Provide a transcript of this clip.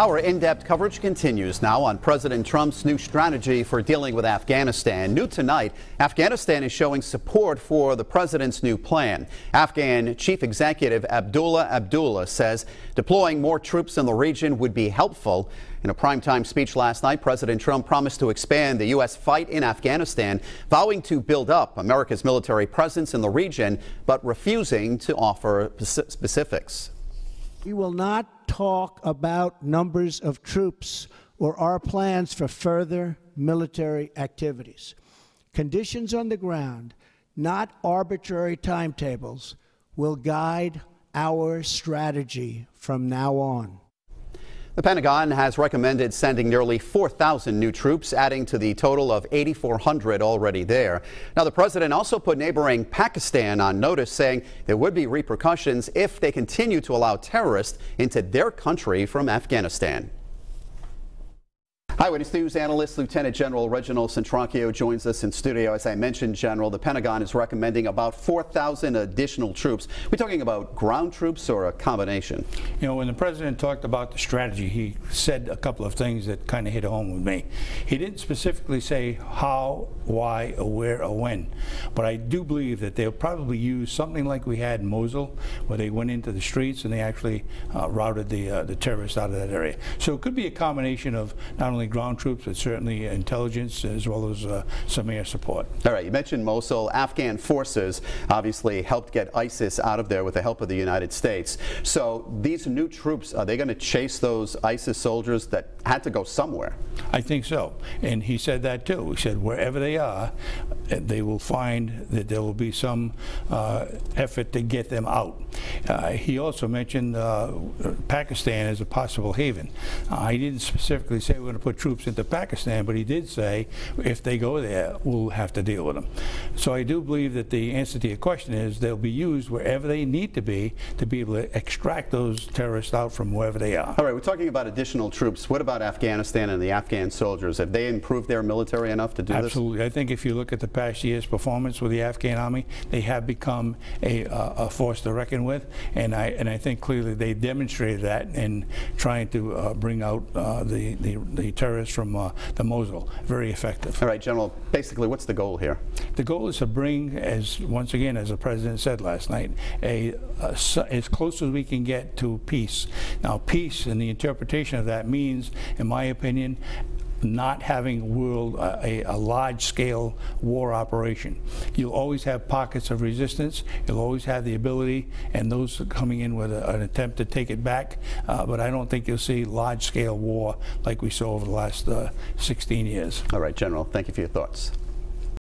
Our in-depth coverage continues now on President Trump's new strategy for dealing with Afghanistan. New tonight, Afghanistan is showing support for the president's new plan. Afghan Chief Executive Abdullah says deploying more troops in the region would be helpful. In a primetime speech last night, President Trump promised to expand the U.S. fight in Afghanistan, vowing to build up America's military presence in the region, but refusing to offer specifics. We will not talk about numbers of troops or our plans for further military activities. Conditions on the ground, not arbitrary timetables, will guide our strategy from now on. The Pentagon has recommended sending nearly 4,000 new troops, adding to the total of 8,400 already there. Now, the president also put neighboring Pakistan on notice, saying there would be repercussions if they continue to allow terrorists into their country from Afghanistan. Eyewitness News analyst Lieutenant General Reginald Centracchio joins us in studio. As I mentioned, General, the Pentagon is recommending about 4,000 additional troops. We're talking about ground troops or a combination? You know, when the president talked about the strategy, he said a couple of things that kind of hit home with me. He didn't specifically say how, why, or where, or when, but I do believe that they'll probably use something like we had in Mosul, where they went into the streets and they actually routed the terrorists out of that area. So it could be a combination of not only ground troops, but certainly intelligence as well as some air support. All right, you mentioned Mosul. Afghan forces obviously helped get ISIS out of there with the help of the United States. So these new troops, are they going to chase those ISIS soldiers that had to go somewhere? I think so. And he said that too. He said wherever they are, they will find that there will be some effort to get them out. He also mentioned Pakistan as a possible haven. He didn't specifically say we're going to put troops into Pakistan, but he did say if they go there, we'll have to deal with them. So I do believe that the answer to your question is they'll be used wherever they need to be able to extract those terrorists out from wherever they are. All right, we're talking about additional troops. What about Afghanistan and the Afghan soldiers? Have they improved their military enough to do this? Absolutely. I think if you look at the past year's performance with the Afghan army, they have become a force to reckon with, and I think clearly they demonstrated that in trying to bring out the terrorists from the Mosul. Very effective. All right, General, basically what's the goal here? The goal is to bring, once again, as the president said last night, as close as we can get to peace. Now, peace and the interpretation of that means, in my opinion, not having a large-scale war operation. You'll always have pockets of resistance. You'll always have the ability, and those coming in with an attempt to take it back. But I don't think you'll see large-scale war like we saw over the last 16 years. All right, General, thank you for your thoughts.